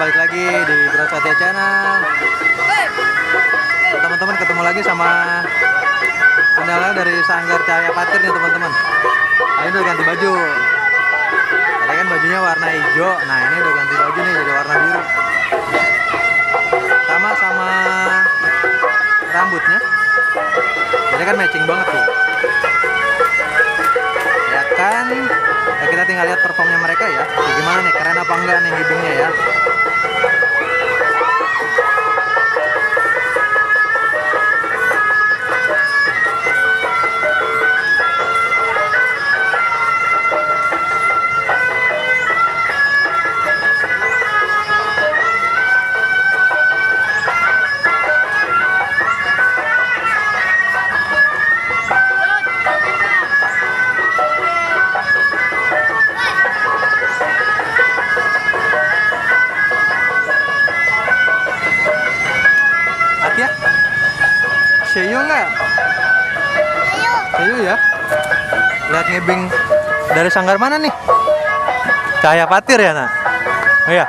balik lagi di Bro Satya Channel. Teman-teman ketemu lagi sama channelnya dari Sanggar Cahaya Patir nih teman-teman. Nah, ini udah ganti baju. Tadi kan bajunya warna hijau, nah ini udah ganti baju nih jadi warna biru. Sama rambutnya, jadi kan matching banget tuh. Ya kan, ya kita tinggal lihat performnya mereka ya. Gimana nih, keren apa enggak nih hidungnya ya. Ya, Seyo nggak? Seyo ya. Lihat ngebing dari Sanggar mana nih? Cahaya Patir ya nak? Oh ya.